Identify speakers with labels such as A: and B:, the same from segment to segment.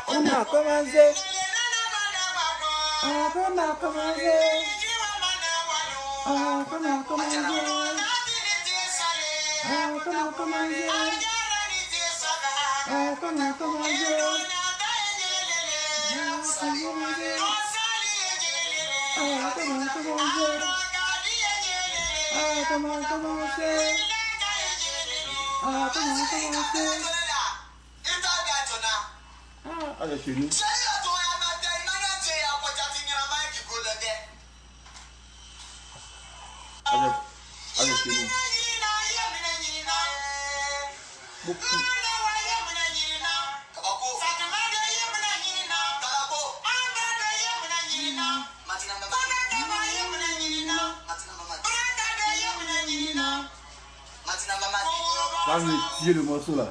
A: On a commencé. On a commencé. On a commencé. Allez, chez nous. Allez, chez nous. Beaucoup. Ça me tire le morceau là.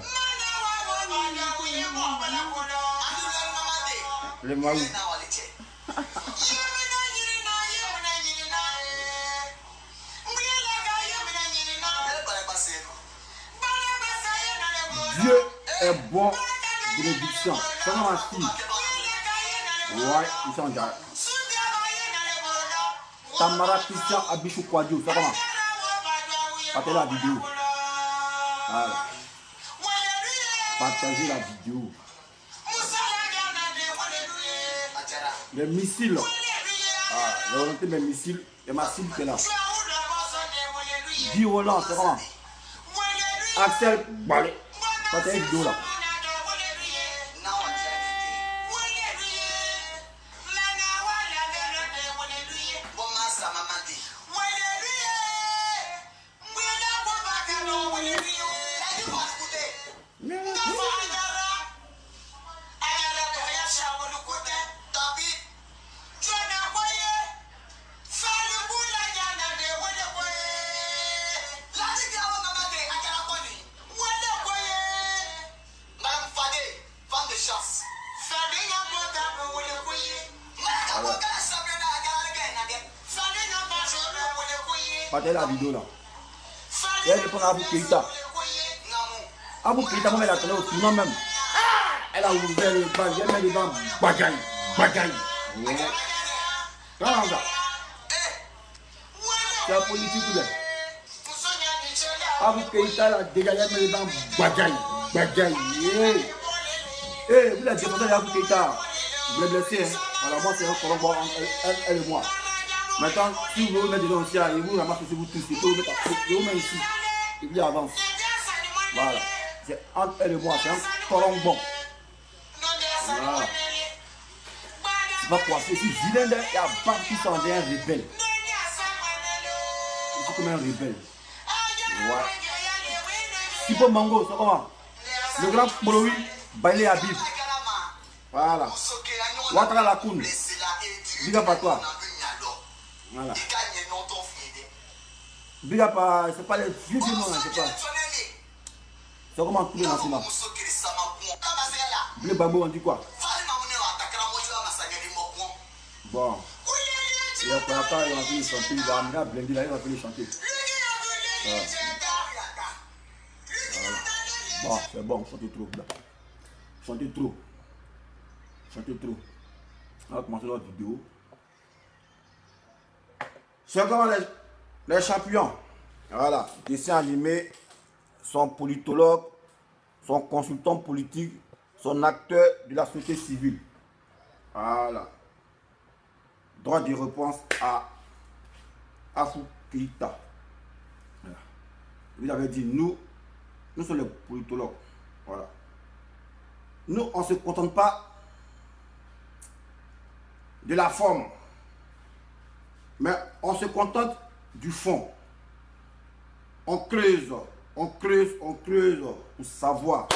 A: Le maou. Dieu est bon bénédiction. C'est comment ma fille. Ouais, ils sont déjà. Tamara Christian Abichou Kwadjo, c'est comment? Partagez la vidéo. Voilà. Partagez la vidéo. Les missiles. Ah, j'ai orienté mes missiles. Et ma cible qui est là. Guy Roland, c'est comment? Axel Balé. Partagez la vidéo là. Partagez la vidéo là. Et elle répond à Abou Keïta. Abou Keïta, moi, elle a tenu au tournant même. Elle a ouvert le bas, elle met dedans. Bagaille, bagaille. Comment ça? C'est la politique ou bien? Abou Keïta, elle a dégagé, elle met dedans. Bagaille, bagaille. Eh, vous l'avez défendu d'Abou Keïta. Vous l'avez blessé. Alors moi, c'est un corps, elle et moi. Maintenant, si vous mettez dedans aussi, et vous ramassez vous tous, et vous mettez ici, et puis avance. Voilà. C'est entre elle et moi, c'est un colombon. Voilà. C'est pas quoi, c'est vilain, il y a pas qui s'en vient un rebelle. C'est comme un rebelle. Ouais. Tipo Mango, c'est comment? Le grand Boloui, Bailé Habib. Voilà. Ouattara Lakoun. Big up à toi. Voilà. Big up à... C'est pas les vieux du nom, c'est pas. C'est comment tous les nationaux. Blé Bambou, on dit quoi? Bon. Et après, il va venir chanter. Il va amener à Blendi, là, il va venir chanter. Voilà. Bon, c'est bon, chantez trop. Chantez trop. Chantez trop. On va commencer notre vidéo. C'est comment les champions. Voilà. Dessin animé, son politologue, son consultant politique, son acteur de la société civile. Voilà. Droit de réponse à Abou Keïta. Voilà. Vous avez dit, nous sommes les politologues. Voilà. Nous, on ne se contente pas de la forme, mais on se contente du fond. On creuse pour savoir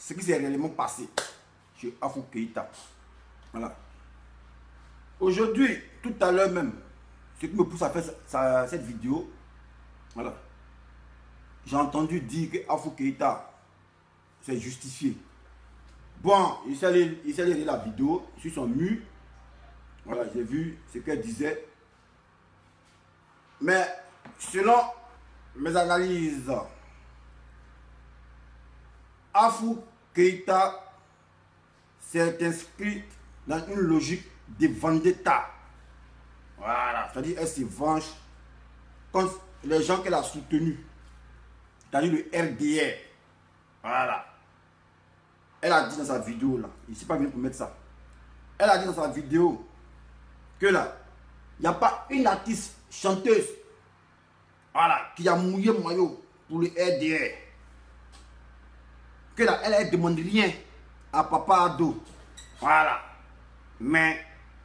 A: ce qui s'est réellement passé chez Afou Keïta. Voilà. Aujourd'hui, tout à l'heure même, ce qui me pousse à faire cette vidéo, voilà. J'ai entendu dire que Afou Keïta s'est justifié. Bon, il s'est allé lire la vidéo sur son mur. Voilà, j'ai vu ce qu'elle disait. Mais selon mes analyses, Afou Keïta s'est inscrit dans une logique de vendetta. Voilà, c'est-à-dire elle se venge contre les gens qu'elle a soutenus. C'est-à-dire le RDR. Voilà. Elle a dit dans sa vidéo là, il ne s'est pas venu pour mettre ça. Elle a dit dans sa vidéo que là, il n'y a pas une artiste chanteuse, voilà, qui a mouillé maillot pour le RDR. Que là, elle ne demande rien à Papa Ado. Voilà. Mais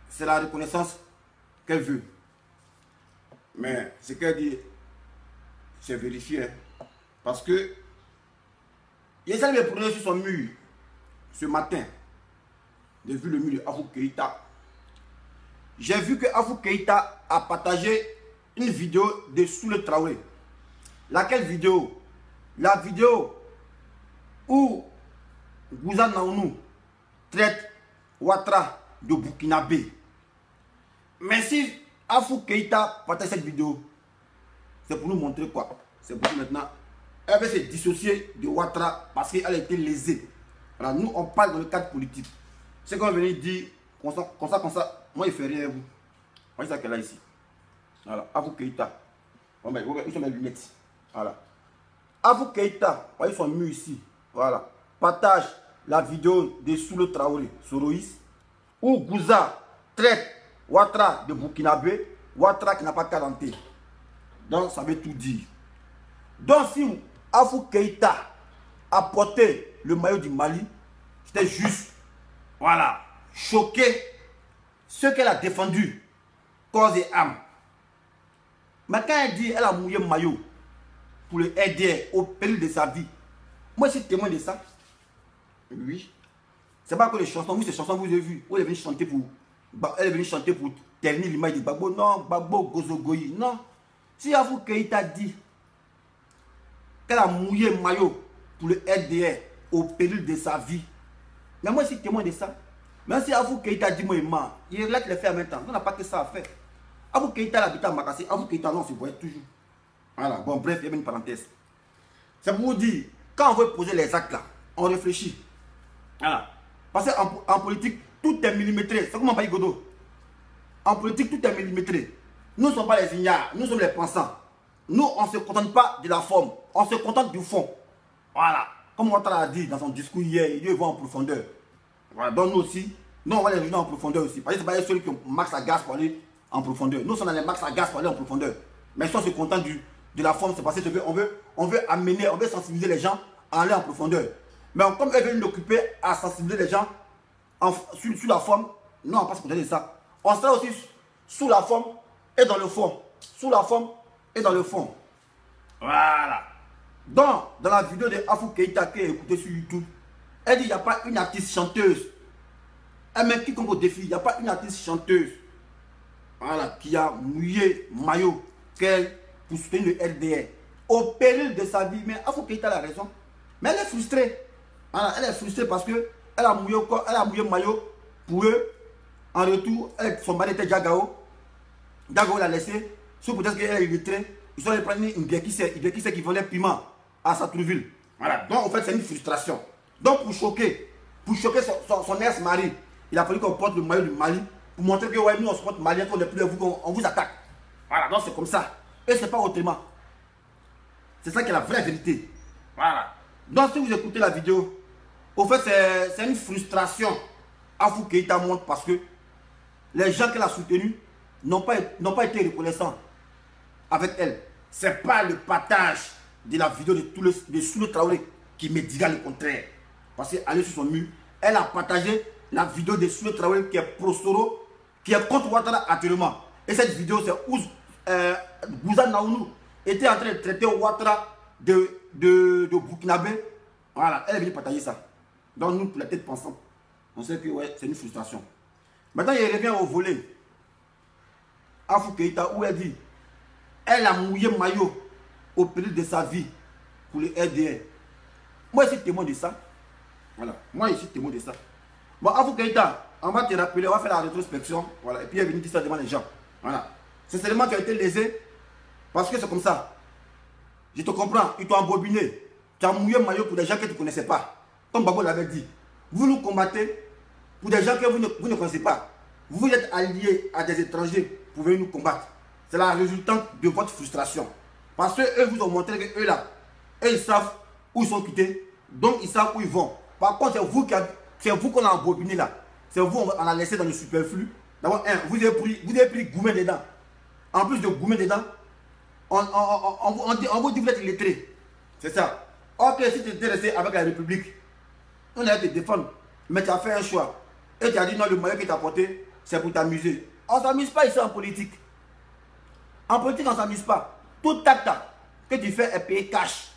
A: c'est la reconnaissance qu'elle veut. Mais ce qu'elle dit, c'est vérifié. Hein. Parce que il essaie de me prendre sur son mur ce matin. J'ai vu le mur de Afou Keïta. J'ai vu que Afou Keïta a partagé une vidéo de Soule Traoré. Laquelle vidéo? La vidéo où Gouza Naounou traite Ouattara de Burkinabé. Mais si Afou Keïta partage cette vidéo, c'est pour nous montrer quoi? C'est pour que maintenant, elle veut se dissocier de Ouattara parce qu'elle a été lésée. Alors nous, on parle dans le cadre politique. C'est qu'on venait dire, comme ça, moi il fait rien à vous. Moi je sais qu'elle est là ici. Voilà, Afou Keïta. Bon, ben, ils sont mes lunettes. Voilà. Afou Keïta, voyez son mur ici. Voilà. Partage la vidéo de Soule Traoré, Soroïs, où Gouza traite Ouattara de Burkinabé, Ouattara qui n'a pas calenté. Donc ça veut tout dire. Donc si Afou Keïta a porté le maillot du Mali, c'était juste, voilà, choqué ce qu'elle a défendu, corps et âme. Mais quand elle dit qu'elle a mouillé le maillot pour le aider au péril de sa vie, moi je suis témoin de ça. Oui. C'est pas que les chansons, vous ces chansons vous avez vu, elle est venue chanter pour terminer l'image de Gbagbo. Non, Gbagbo Gozogoyi. Non. Si Afou Keïta dit qu'elle a mouillé le maillot pour le RDR au péril de sa vie, mais moi je suis témoin de ça. Même si Afou Keïta dit moi il relate les faits en même temps. On n'a pas que ça à faire. Afou Keïta habite à Makassé, Afou Keïta non, on se voit toujours. Voilà, bon bref, il y a une parenthèse. C'est pour vous dire, quand on veut poser les actes là, on réfléchit. Voilà. Parce qu'en politique, tout est millimétré. C'est comme on parle Godot. En politique, tout est millimétré. Nous ne sommes pas les ignares, nous sommes les pensants. Nous, on ne se contente pas de la forme, on se contente du fond. Voilà. Comme Ouattara a dit dans son discours hier, il va en profondeur. Voilà. Donc nous aussi, nous on va les rejoindre en profondeur aussi. Parce que ce n'est pas ceux qui ont max à gaz pour aller en profondeur. Nous sommes dans les max à gaz pour aller en profondeur. Mais si on se contente de la forme, c'est parce qu'on veut amener, on veut sensibiliser les gens à aller en profondeur. Mais comme elle veut nous occuper à sensibiliser les gens sur la forme, non, on ne va pas se contenter de ça. On sera aussi sous la forme et dans le fond. Sous la forme et dans le fond. Voilà. Donc, dans la vidéo de Afou Keïta qui est écoutée sur YouTube, elle dit qu'il n'y a pas une artiste chanteuse. Elle met quiconque au défi, il n'y a pas une artiste chanteuse, voilà, qui a mouillé maillot qu'elle pour soutenir le RDR au péril de sa vie. Mais Afou Keïta a raison. Mais elle est frustrée. Voilà, elle est frustrée parce qu'elle a mouillé maillot pour eux. En retour, son mari était Jagao. Jagao l'a laissé. Sauf peut-être qu'elle est retraitée. Ils sont allés prendre une bière qui sait qui vendait piment à Sartrouville. Voilà. Donc en fait, c'est une frustration. Donc pour choquer son ex-mari, il a fallu qu'on porte le maillot du Mali pour montrer que ouais, nous on se porte malien, qu'on n'est plus vous, on vous attaque. Voilà, donc c'est comme ça. Et c'est pas autrement. C'est ça qui est la vraie vérité. Voilà. Donc si vous écoutez la vidéo, au fait c'est une frustration. Afou Keïta montre parce que les gens qu'elle a soutenus n'ont pas été reconnaissants avec elle. C'est pas le partage de la vidéo de Soule Traoré qui me dira le contraire. Parce qu'elle est sur son mur, elle a partagé la vidéo de Soule Traoré qui est pro-Soro, qui est contre Ouattara actuellement. Et cette vidéo, c'est où Gouza Naounou était en train de traiter Ouattara de Burkinabé. Voilà, elle est venue partager ça. Donc nous, pour la tête pensante, on sait que ouais, c'est une frustration. Maintenant, il revient au volet. Afou Keïta, où elle dit, elle a mouillé maillot au péril de sa vie pour les RDR. Moi, je suis témoin de ça. Voilà, moi, je suis témoin de ça. Bon, Afou Keïta, on va te rappeler, on va faire la rétrospection. Voilà, et puis elle est venue dire ça devant les gens. Voilà. C'est seulement qui a été lésé parce que c'est comme ça. Je te comprends, ils t'ont embobiné. Tu as mouillé maillot pour des gens que tu ne connaissais pas. Comme Babo l'avait dit. Vous nous combattez pour des gens que vous ne connaissez pas. Vous êtes alliés à des étrangers pour venir nous combattre. C'est la résultante de votre frustration. Parce qu'eux vous ont montré qu'eux là, eux ils savent où ils sont quittés. Donc ils savent où ils vont. Par contre, c'est vous qu'on a embobiné là. C'est vous on a laissé dans le superflu. D'abord, vous avez pris Goumen dedans. En plus de Goumen dedans, on vous dit que vous êtes illettré. C'est ça. Ok, si tu étais resté avec la République, on allait te défendre. Mais tu as fait un choix. Et tu as dit non, le moyen que tu as porté, c'est pour t'amuser. On ne s'amuse pas ici en politique. En politique, on ne s'amuse pas. Tout acte que tu fais est payé cash.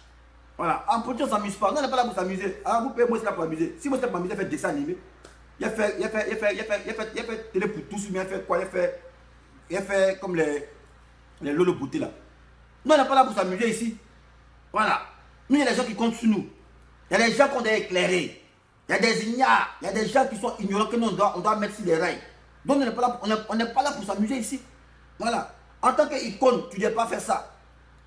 A: Voilà. En politique, on ne s'amuse pas. Non, on n'est pas là pour s'amuser. Alors, vous payez, moi, c'est là pour m'amuser. Si moi, c'est là pour m'amuser, il fait dessin animé. Il a fait télé pour tous, mais il a fait quoi? Il a fait comme les Lolo Beauté là. Non, on n'est pas là pour s'amuser ici. Voilà. Nous, il y a des gens qui comptent sur nous. Il y a des gens qu'on doit éclairer. Il y a des ignares. Il y a des gens qui sont ignorants que nous, on doit mettre sur les rails. Donc, on n'est pas là pour s'amuser ici. Voilà. En tant qu'icône, tu ne dois pas faire ça.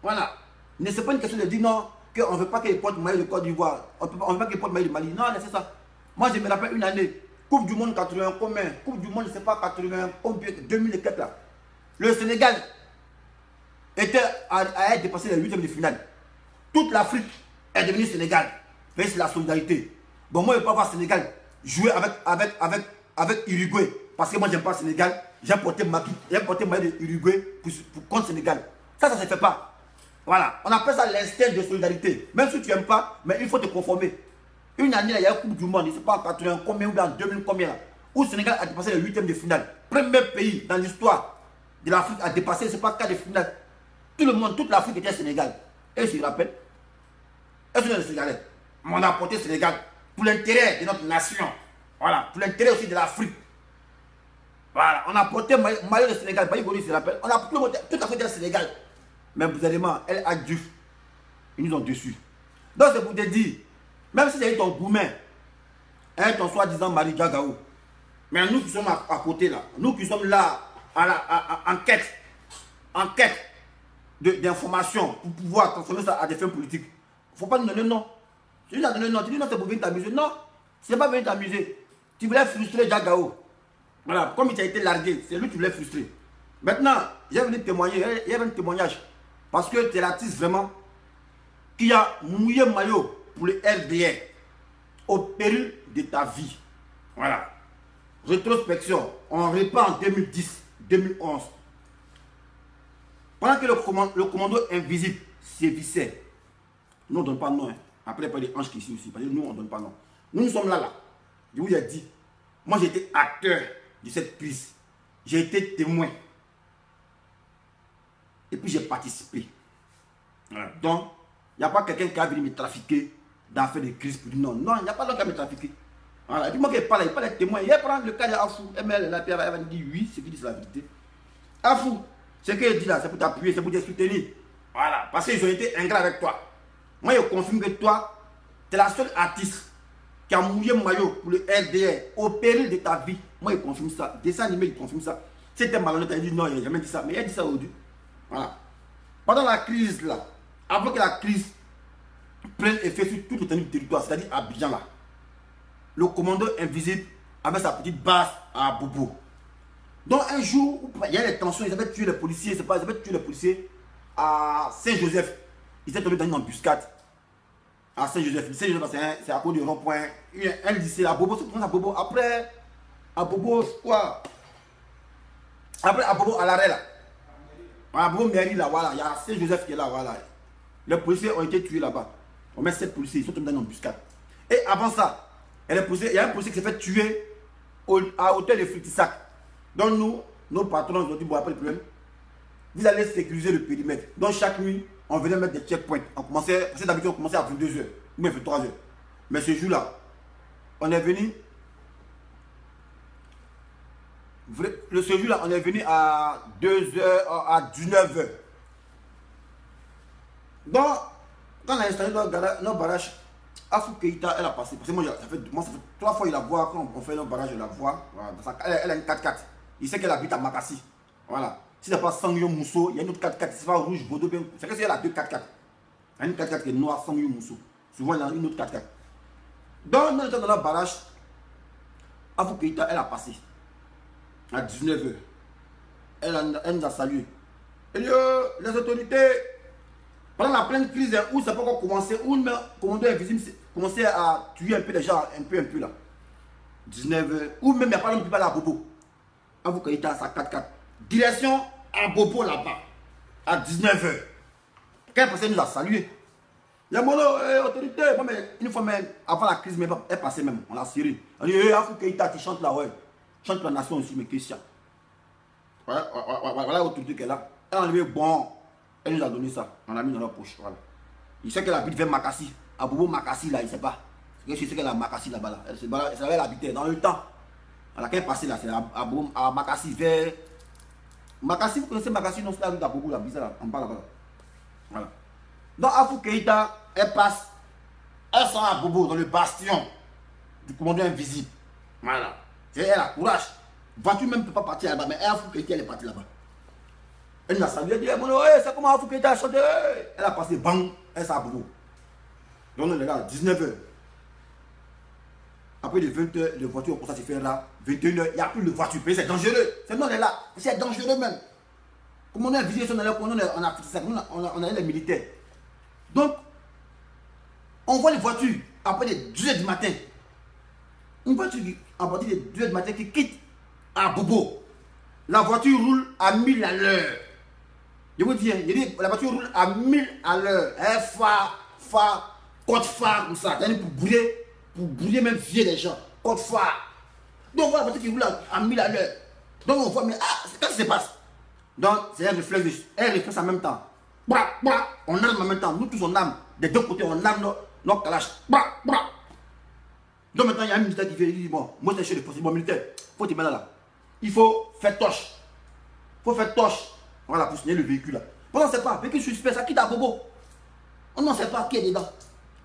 A: Voilà. Mais ce n'est pas une question de dire non, qu'on ne veut pas qu'il porte maillot de Côte d'Ivoire. On ne veut pas qu'il porte maillot de Mali. Non, c'est ça. Moi, je me rappelle une année. Coupe du monde 81 combien? Coupe du monde, je ne sais pas, 80 combien, 2004 là. Le Sénégal a dépassé les 8e de finale. Toute l'Afrique est devenue Sénégal. Mais c'est la solidarité. Bon, moi, je ne peux pas voir Sénégal jouer avec Uruguay. Parce que moi, je n'aime pas Sénégal. J'ai porté maillot de Uruguay contre Sénégal. Ça ne se fait pas. Voilà. On appelle ça l'instinct de solidarité. Même si tu n'aimes pas, mais il faut te conformer. Une année, là, il y a une Coupe du Monde, je ne sais pas en 80 combien ou bien en 2000 combien là, où le Sénégal a dépassé les 8e de finale. Premier pays dans l'histoire de l'Afrique à dépasser, je ne sais pas, 4 de finale. Tout le monde, toute l'Afrique était Sénégal. Et je me rappelle, est-ce que c'est le Sénégalais? On a apporté Sénégal pour l'intérêt de notre nation. Voilà, pour l'intérêt aussi de l'Afrique. Voilà, on a porté maillot de Sénégal, Baïgori se rappelle. On a tout à fait du Sénégal. Mais vous allez voir, elle a dû. Ils nous ont dessus. Donc c'est pour te dire, même si c'est ton Goumen, ton soi-disant Marie Diagaou, mais nous qui sommes à côté là, nous qui sommes là en quête d'informations pour pouvoir transformer ça à des fins politiques, il ne faut pas nous donner non. Tu lui as donné non, tu dis non, c'est pour venir t'amuser. Non, ce n'est pas venir t'amuser. Tu voulais frustrer Diagaou. Voilà, comme il t'a été largué, c'est lui qui voulait frustrer. Maintenant, j'ai venu témoigner, il y avait un témoignage. Parce que tu es l'artiste vraiment qui a mouillé maillot pour le RDR au péril de ta vie. Voilà. Rétrospection, on répand en 2010, 2011. Pendant que le commando invisible sévissait, nous on ne donne pas de nom. Hein. Après, il y a des anges qui sont ici. Parce que nous, on ne donne pas de nom. Nous sommes là. Je vous ai dit, moi j'ai été acteur de cette crise. J'ai été témoin. Et puis j'ai participé. Voilà. Donc, il n'y a pas quelqu'un qui a venu me trafiquer d'affaires de crise pour dire non. Non, il n'y a pas l'homme qui a me trafiquer. Voilà. Et puis moi qui parle, il parle de témoin. Il va prendre le cas de Afou. Elle va dire oui, ce qu'il dit c'est la vérité. Afou, ce qu'il dit là, c'est pour t'appuyer, c'est pour te soutenir. Voilà. Parce qu'ils ont été ingrats avec toi. Moi, je confirme que toi, tu es la seule artiste qui a mouillé maillot pour le RDR au péril de ta vie. Moi, je confirme ça. Dessin animé, je confirme ça. Si tu es malhonnête, tu as dit non, il n'a jamais dit ça. Mais il a dit ça aujourd'hui. Voilà. Pendant la crise là, avant que la crise prenne effet sur tout le territoire, c'est-à-dire à Abidjan là, le commando invisible avait sa petite base à Bobo. Donc un jour, il y a des tensions, ils avaient tué les policiers, c'est pas, ils avaient tué les policiers à Saint-Joseph. Ils étaient tombés dans une embuscade à Saint-Joseph. Saint-Joseph, c'est à cause du rond-point. Un lycée à Bobo, c'est à Bobo. Après, à Bobo, quoi? Après, à Bobo, à l'arrêt là. À Bobo mairie là, voilà. Il y a Saint-Joseph qui est là, voilà. Les policiers ont été tués là-bas. On met 7 policiers, ils sont tombés dans une embuscade. Et avant ça, il y a un policier qui s'est fait tuer à hauteur de Fritissac. Donc nous, nos patrons nous ont dit, bon, après le problème, vous allez sécuriser le périmètre. Donc chaque nuit, on venait mettre des checkpoints. On commençait, c'est d'habitude, on commençait à 22h, ou même 23h. Mais ce jour-là, on est venu. Le séjour là, on est venu à 2h, à 19h. Donc, quand on a installé notre barrage, Afou Keïta, elle a passé. Parce que moi, ça fait 3 fois, il la voit. Quand on fait notre barrage, je la vois. Voilà, elle a une 4x4. Il sait qu'elle habite à Makassi. Voilà. Si ce n'est pas Sangyo Mousso, il y a une autre 4x4. C'est pas rouge, Bodo. C'est que c'est la 2 4x4. Il y a une 4x4 qui est noire, Sangyo Mousso. Souvent, il y a une autre 4x4. Donc, nous étions dans notre barrage. Afou Keïta, elle a passé. À 19h. Elle nous a salué. Elle dit, les autorités, pendant la pleine crise, où ça peut encore commencer, où le commandant invisible commençait à tuer un peu les gens, un peu là. 19h. Ou même il n'y a pas l'homme qui parle à Bobo. Afou Keïta, sa 4x4. Direction à Bobo là-bas. À 19h. Quelle personne nous a salué. Il y a mon autorité. Une fois même, avant la crise, elle passait même. On l'a serré. On dit, Afou Keïta, tu chantes là, ouais. Chante la nation aussi, mais qu'est-ce qu'il y a? Voilà l'autorité qu'elle a. Elle a enlevé, bon, elle nous a donné ça. On l'a mis dans notre poche. Voilà. Il sait qu'elle habite vers Makassi. À Bobo Makassi, là, il ne sait pas. Je sais qu'elle a Makassi là-bas. Là. Elle savait l'habiter dans le temps. Alors, quand elle est passée là, c'est à Makassi vers. Makassi, vous connaissez Makassi, non, c'est la rue d'Abobo, là, bizarre, en bas là-bas. Voilà. Donc, Afou Keïta, elle passe. Elle sort à Bobo, dans le bastion du commandant invisible. Voilà. Elle a courage. Voiture même ne peut pas partir là-bas, mais Afou Keïta, elle est partie là-bas. Elle nous a salué, elle dit, c'est comment Afou Keïta a chanté. Elle a passé, bang, elle s'est à Bobo. Donc on est là, 19h. Après les 20h, les voitures commencent à se faire là. 21h, il n'y a plus de voiture. C'est dangereux. C'est nous, on est là. C'est dangereux même. Comme on a visité, on a fait ça, on a les militaires. Donc, on voit les voitures après les 2h du matin. Une voiture à partir des 2h du matin qui quitte à Bobo. La voiture roule à 1000 à l'heure. Je vous dis, la voiture roule à 1000 à l'heure. Elle phare, code phare comme ça. Pour brouiller même vieux les gens. Code phare. Donc on voit la voiture qui roule à 1000 à l'heure. Donc on voit, mais qu'est-ce qui se passe? Donc c'est un réflexe. Elle réflexe en même temps. On arme en même temps. Nous tous on arme. Des deux côtés, on arme nos calaches. Donc maintenant, il y a un militaire qui vient et dit, bon, moi je suis chef de poste, bon militaire, il faut te mettre là. Il faut faire torche. Il faut faire torche. Voilà, pour signer le véhicule là. On ne sait pas, véhicule suspect, ça quitte à Bobo. On ne sait pas qui est dedans.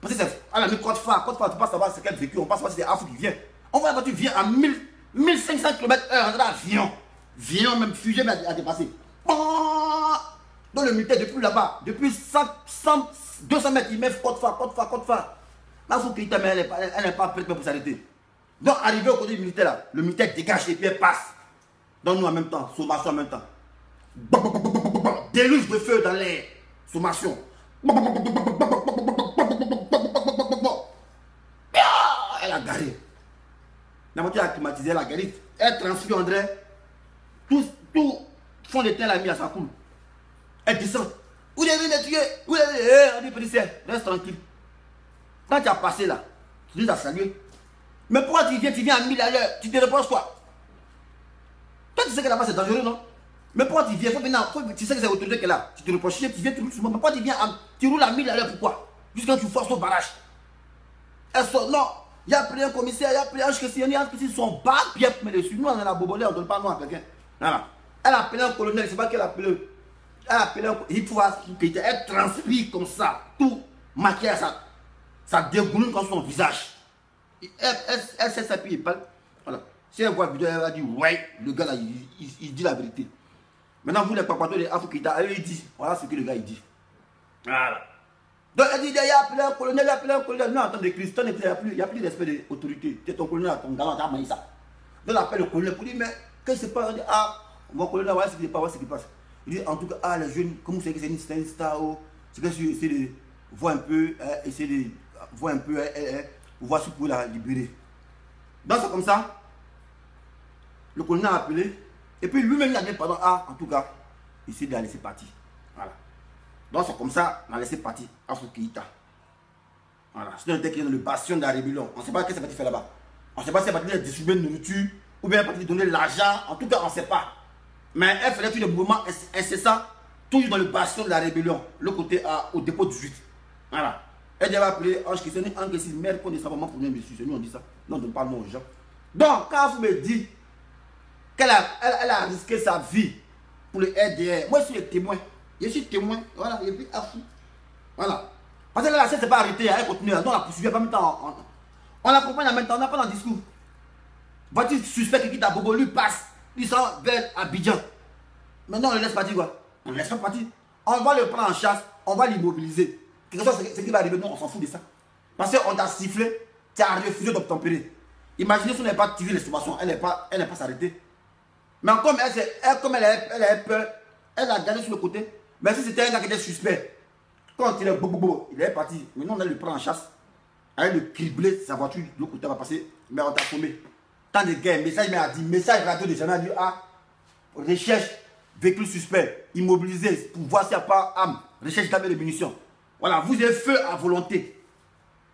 A: Parce que c'est à la code phare, tu passes savoir c'est quel véhicule, on passe savoir si c'est Afou qui vient. On voit la voiture vient à 1500 km/h, on a avion. Viens même fusée mais à dépasser. Donc le militaire depuis là-bas, depuis 200 mètres, il met code phare. Afou Keïta, mais elle n'est pas prête pour s'arrêter. Donc, arrivé au côté du militaire, là, le militaire dégage et puis elle passe. Donc, nous en même temps, sommation en même temps. Déluge de feu dans l'air. Sommation. Elle a garé. La voiture a climatisé, elle a garé. Elle transpire André. Tout fond de teint l'a mis à sa coule. Elle descend. Vous devez les tuer. Vous devez. On dit, policier, reste tranquille. Quand tu as passé là, tu nous as salué. Mais pourquoi tu viens à 1000 à l'heure? Tu te reproches quoi? Toi tu sais que là-bas c'est dangereux, non? Mais pourquoi tu viens? Tu sais que c'est l'autorité qui est là. Tu te reproches, tu viens tout le monde. Mais pourquoi tu roules à 1000 à l'heure? Pourquoi? Jusqu'à tu forces ton barrage. Non, il y a plein de commissaires, il y a plein de questionnaires qui sont bas bien dessus. Nous on a la bobolée, on ne donne pas nous à quelqu'un. Voilà. Elle a appelé un colonel, je ne sais pas qu'elle a appelé. Elle a appelé un colonel, il faut elle transpire comme ça, tout maquillé à ça. Ça dégouline comme son visage. Elle sait ça, puis il parle. Voilà. Si elle voit la vidéo, elle va dire, ouais, le gars là, il dit la vérité. Maintenant, vous, les papatons de Afou Keïta, elle lui dit, voilà ce que le gars il dit. Voilà. Donc elle dit, il y a appelé un colonel, il a appelé un colonel. Non, attends, de Christ, il n'y a plus d'espèce d'autorité. C'est ton colonel, ton galant, t'as maïs ça. Donc elle appelle le colonel pour dire, mais qu'est-ce qui se passe? Mon colonel, voilà ce qui se passe, voilà ce qui passe. Il dit, en tout cas, les jeunes, comme vous savez que c'est une star, c'est que je vais essayer de voir un peu, pour voir si vous pouvez la libérer. Donc c'est comme ça, le colonel a appelé, et puis lui-même il a dit, pardon, en tout cas, il s'est laissé partir. Voilà. Donc c'est comme ça, on a laissé partir Afou Keïta. Voilà. C'est un qui est dans le bastion de la rébellion. On ne sait pas ce qu'elle va faire là-bas. On ne sait pas si elle va distribuer de nourriture, ou bien elle va donner de l'argent, en tout cas on ne sait pas. Mais elle faisait tous les mouvements incessants, toujours dans le bastion de la rébellion, le côté au dépôt 18. Voilà. Elle va appeler Ange Christian, Ange Christian, mère, qu'on est savamment pour nous, monsieur. C'est nous, on dit ça. Non, on ne donne pas non aux gens. Donc, quand vous me dites qu'elle a risqué sa vie pour le RDR, moi, je suis le témoin. Je suis témoin. Voilà, et puis, voilà. Parce que là, la scène ne s'est pas arrêtée, elle continue. Donc, on la poursuivait pas même temps. On l'accompagne en même temps, on n'a pas dans le discours. Voiture suspect qui quitte à Bobo, lui passe. Il s'en vers Abidjan. Maintenant, on le laisse partir quoi? On ne laisse pas partir. On va le prendre en chasse, on va l'immobiliser. Quelque chose, ce qui va arriver, nous, on s'en fout de ça. Parce qu'on t'a sifflé, tu as refusé d'obtempérer. Imaginez si on n'avait pas tiré l'estimation, elle n'est pas s'arrêter. Mais comme elle a peur, elle a gagné sur le côté. Mais si c'était un gars qui était suspect, quand il est bobo, il est parti. Maintenant, on allait le prendre en chasse. On allait le cribler, sa voiture, de l'autre côté va passer. Mais on t'a tombé. Tant de gars, message m'a dit, message radio de jamais a dit, ah, recherche véhicule suspect, immobilisé, pour voir s'il n'y a pas arme, recherche d'armes et de munitions. Voilà, vous avez feu à volonté.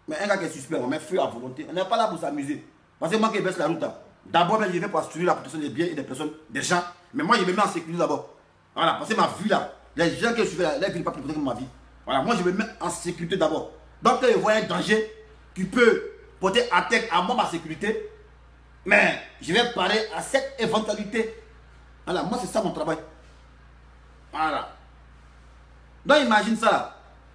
A: Mais un gars qui est suspect, on met feu à volonté. On n'est pas là pour s'amuser. Parce que moi qui baisse la route, d'abord, je vais pour assurer la protection des biens et des personnes, des gens. Mais moi, je me mets en sécurité d'abord. Voilà, parce que ma vie là, les gens qui suivent là, ils ne pas plus protéger que ma vie. Voilà, moi, je me mets en sécurité d'abord. Donc, quand je vois un danger qui peut porter atteinte à moi, ma sécurité, mais je vais parler à cette éventualité. Voilà, moi, c'est ça mon travail. Voilà. Donc, imagine ça là.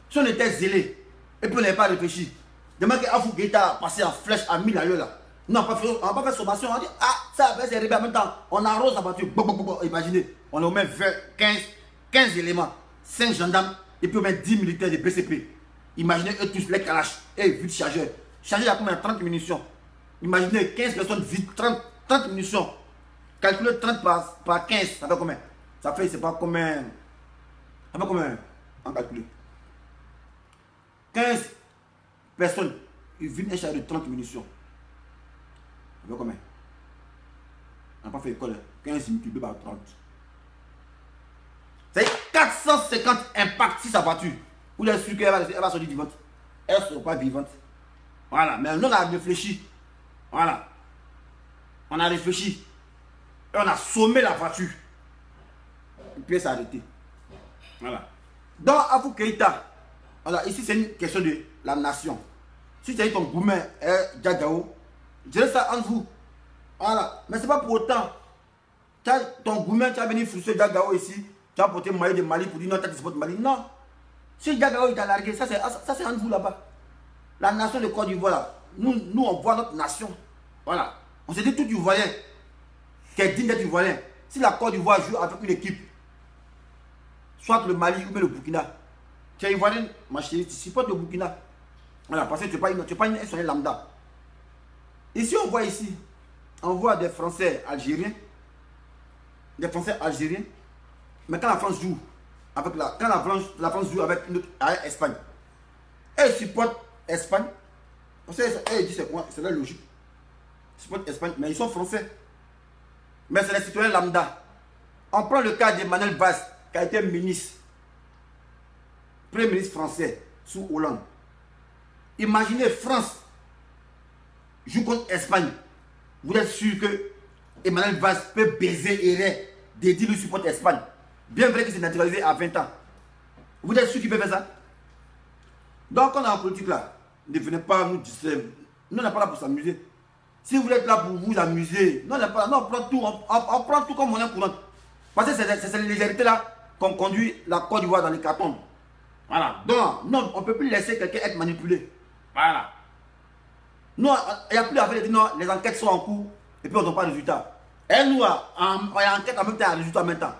A: Si on était zélé et puis on n'avait pas réfléchi, demain qu'Afou Guetta a passé en flèche à 1000 ailleurs là. On n'a pas fait sommation, on a dit, ah, ça va faire en même temps. On arrose la voiture. Imaginez, on a mis 15 éléments, 5 gendarmes et puis on met 10 militaires de BCP. Imaginez eux tous les calaches et vite chargeurs. Chargé à combien? 30 munitions. Imaginez 15 personnes vides, 30 munitions. Calculez 30 par 15, ça fait combien? Ça fait, c'est pas combien? Ça fait combien? En calculer. 15 personnes, ils viennent charger de 30 munitions. Ça fait combien? On n'a pas fait école. 15 multiplié par 30. C'est 450 impacts sur sa voiture. Vous êtes sûr qu'elle va sortir vivante? Elle ne sera pas vivante. Voilà, mais nous on a réfléchi. Voilà. On a réfléchi. Et on a sommé la voiture. Et puis elle s'est arrêtée. Voilà. Dans Afou Keïta, voilà, ici c'est une question de la nation. Si tu as eu ton gourmet, Djadjao, je laisse ça entre vous. Voilà. Mais ce n'est pas pour autant. Ton gourmet, tu as venu frustrer Djadjao ici. Tu as porté maillot de Mali pour dire non, tu as supporté Mali. Non. Si Djadjao il t'a largué, ça c'est entre vous là-bas. La nation de Côte d'Ivoire là. Nous, on voit notre nation. Voilà. On se dit tout Ivoirien qui est digne d'être Ivoirien. Si la Côte d'Ivoire joue avec une équipe, soit le Mali ou le Burkina, tu es Ivoirien, ma chérie, tu supportes le Burkina. Voilà, parce que tu n'es pas une nationale lambda. Ici, on voit ici, on voit des Français algériens. Des Français algériens. Mais quand la France joue avec la France joue avec Espagne, elle supporte Espagne. Parce qu'elle dit c'est quoi? C'est la logique. Ils supportent Espagne, mais ils sont français. Mais c'est les citoyens lambda. On prend le cas d'Emmanuel Valls, qui a été ministre, premier ministre français sous Hollande. Imaginez France joue contre Espagne. Vous êtes sûr que Emmanuel Valls peut baiser et de dire qu'il supporte Espagne. Bien vrai qu'il s'est naturalisé à 20 ans. Vous êtes sûr qu'il peut faire ça? Donc on est en politique là. Ne venez pas nous distraire. Nous on n'est pas là pour s'amuser. Si vous êtes là pour vous amuser, nous on n'est pas là. Nous on prend tout, on prend tout comme monnaie courante. Parce que c'est cette légèreté là qu'on conduit la Côte d'Ivoire dans les cartons. Voilà. Donc, non, on ne peut plus laisser quelqu'un être manipulé. Voilà. Nous, il n'y a plus à faire de dire non, les enquêtes sont en cours et puis on ne donne pas de résultat. Et nous, on y a enquête en même temps, résultat en même temps.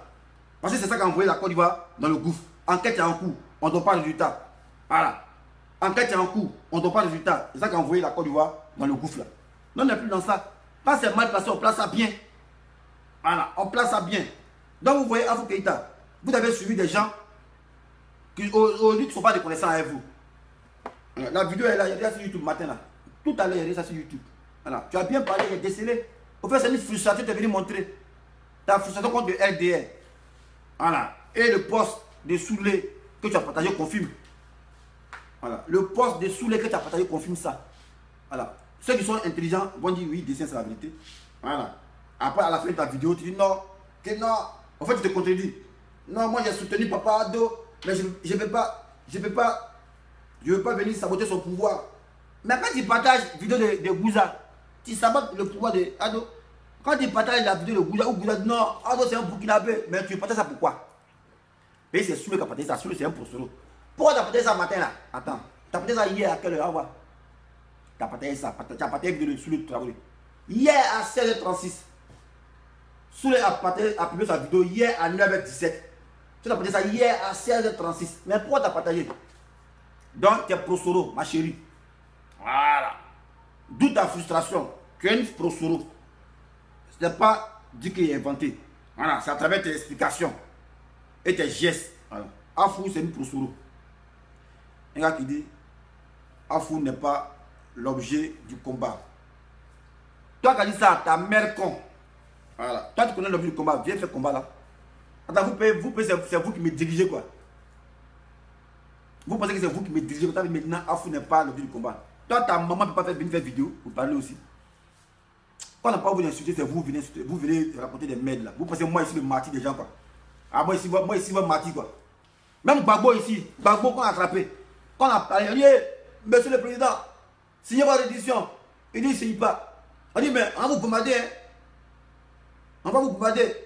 A: Parce que c'est ça qui a envoyé la Côte d'Ivoire dans le gouffre. Enquête est en cours, on ne donne pas de résultat. Voilà. Enquête est en cours, on ne donne pas de résultat. C'est ça qui a envoyé la Côte d'Ivoire dans le gouffre là. Non, on n'est plus dans ça. Quand c'est mal placé, on place ça bien. Voilà, on place ça bien. Donc vous voyez, Afou Keïta, vous avez suivi des gens qui aujourd'hui ne sont pas des connaissants avec vous. La vidéo est là, il y a déjà sur YouTube matin là. Tout à l'heure, il y a déjà sur YouTube. Voilà. Tu as bien parlé, il est décelé. Au fait, c'est une frustration, tu es venu montrer. Ta frustration contre le LDR. Voilà. Et le poste de Soulé que tu as partagé confirme. Voilà. Le poste de Soulé que tu as partagé confirme ça. Voilà. Ceux qui sont intelligents vont dire oui, dessin c'est la vérité. Voilà. Après, à la fin de ta vidéo, tu dis non, que non. En fait, tu te contredis. Non, moi j'ai soutenu Papa Ado, mais je ne peux pas Je ne veux pas venir saboter son pouvoir. Mais quand tu partages la vidéo de Gouza, tu sabotes le pouvoir de Ado. Quand tu partages la vidéo de Gouza, ou Gouza dit non, Ado c'est un Burkinabé, mais tu partages ça pourquoi? Et c'est Soulé qui a partagé ça, Soulé c'est un prosolo. Pourquoi tu as partagé ça matin là? Attends, tu as partagé ça hier à quelle heure? Tu as partagé ça, tu as partagé la vidéo de Soulé Traoré. Hier à 16h36. Soulé a publié sa vidéo hier à 9h17. Tu as partagé ça hier à 16h36. Mais pourquoi tu as partagé? Donc tu es prosolo, ma chérie. Voilà. D'où ta frustration. Tu es une prosolo. Ce n'est pas dit qu'il est inventé. Voilà, c'est à travers tes explications et tes gestes. Voilà. Afou, c'est une prosolo. Un gars qui dit Afou n'est pas l'objet du combat. Toi qui as dit ça, ta mère con. Voilà. Toi tu connais l'objet du combat, viens faire combat là. Attends, vous pensez c'est vous qui me dirigez quoi? Vous pensez que c'est vous qui me dirigez, maintenant Afou n'est pas l'objet du combat. Toi, ta maman ne peut pas venir faire vidéo pour parler aussi. Quand on n'a pas vous insulter, c'est vous venez raconter des merdes là. Vous pensez moi ici le martyr des gens quoi. Ah moi ici le martyr quoi. Même Gbagbo ici, Gbagbo qu'on a attrapé. Quand on a parlé, on dit monsieur le président, signez votre édition. Il dit il ne signe pas. On dit mais on va vous bombarder hein. On va vous bombarder.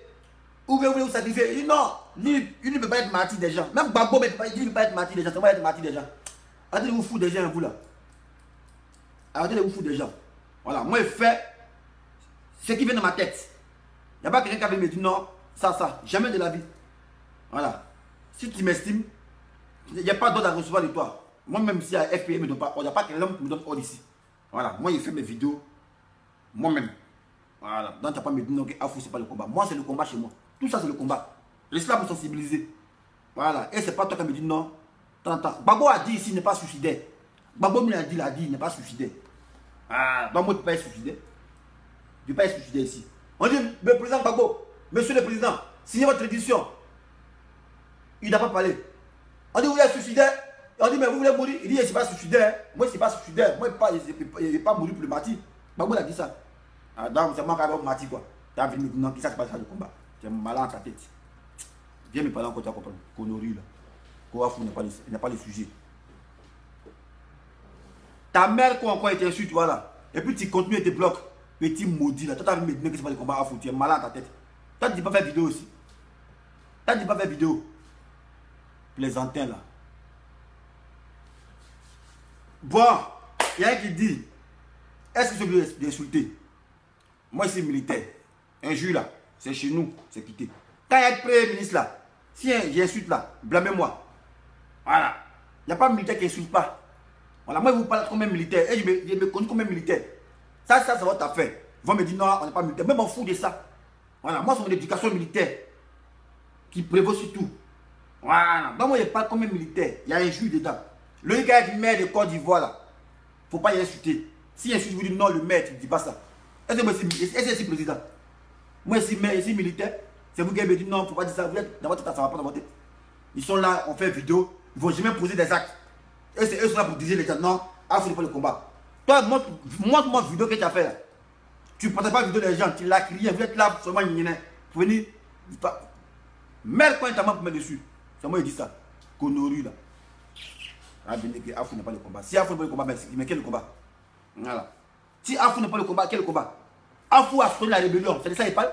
A: Ou bien vous voulez vous sacrifier. Il dit non, lui, il ne peut pas être martyr des gens. Même Gbagbo il ne peut pas être martyr des gens. Ça va être martyr des gens. Arrêtez de vous foutre des gens vous là. Arrêtez de vous foutre des gens. Voilà, moi je fais ce qui vient de ma tête. Il n'y a pas quelqu'un qui va me dire non, ça, jamais de la vie. Voilà. Si tu m'estimes, il n'y a pas d'ordre à recevoir de toi. Moi-même, si la FPM ne me donne pas ordre, il n'y a pas quelqu'un qui me donne ordre ici. Voilà, moi je fais mes vidéos moi-même. Voilà, donc tu n'as pas me dire non, que Afou, ce n'est pas le combat. Moi, c'est le combat chez moi. Tout ça, c'est le combat. Je suis là pour sensibiliser. Voilà, et ce n'est pas toi qui me dis non. Gbagbo a dit ici, il n'est pas suicidaire. Gbagbo me l'a dit, il n'est pas suicidaire. Ah, donc moi, je ne peux pas être suicidaire. Je ne peux pas être suicidaire ici. On dit, le président Gbagbo, monsieur le président, signez votre édition. Il n'a pas parlé. On dit, vous êtes suicidaire. On dit, mais vous voulez mourir. Il dit, je ne suis pas suicidaire. Moi, je ne suis pas suicidaire. Moi, je ne vais pas mourir pour le martyr. Gbagbo a dit ça. Ah, donc, c'est moi qui ai martyr, quoi. Tu as vu maintenant qui ça se passe dans le combat. Tu es malin à ta tête. Viens me parler encore, tu as compris. Connerie, là. Kouafou n'est pas le sujet. Ta mère, quoi, encore été insulte, voilà. Et puis, tu continues et te bloques. Petit maudit, là. Toi, tu as vu maintenant que c'est pas le combat à foutre. Tu es malin à ta tête. Toi, tu ne dis pas faire vidéo aussi. Toi, tu ne dis pas faire vidéo. Plaisantin, là. Bon, il y a un qui dit, est-ce que je veux l'insulter? Moi, c'est militaire. Un jour, là, c'est chez nous, c'est quitté. Quand il y a le premier ministre, là, si j'insulte, là, blâmez-moi. Voilà. Il n'y a pas de militaire qui n'insulte pas. Voilà, moi, je vous parle comme un militaire. Et je me connais comme un militaire. Ça, c'est votre affaire. Ils vont me dire, non, on n'est pas militaire. Même on fout de ça. Voilà, moi, c'est mon éducation militaire qui prévaut sur tout. Voilà. Donc, moi, je parle comme un militaire. Il y a un juge dedans. Le gars du maire de Côte d'Ivoire, là, il ne faut pas y insulter. Si il insulte, vous dites non, le maire, tu ne dis pas ça. Est-ce que moi, c'est président? Moi, si maire, ici militaire, c'est vous qui me dites non, il ne faut pas dire ça. Vous êtes dans votre tête, ça ne va pas dans votre tête. Ils sont là, on fait vidéo, ils ne vont jamais poser des actes. Et c'est eux qui sont là pour diriger les gens. Non, il faut pas le combat. Toi, montre-moi la vidéo que tu as fait là. Tu ne partages pas la vidéo des gens, tu l'as crié, vous êtes là seulement pour venir. Merde quand il t'a pour mettre dessus. C'est moi qui dis ça. Connerie là. Afou n'est pas le combat. Si Afou n'est pas le combat, mais quel combat? Voilà. Si Afou n'est pas le combat, quel combat? Afou a soutenu la rébellion, c'est de ça qu'il parle?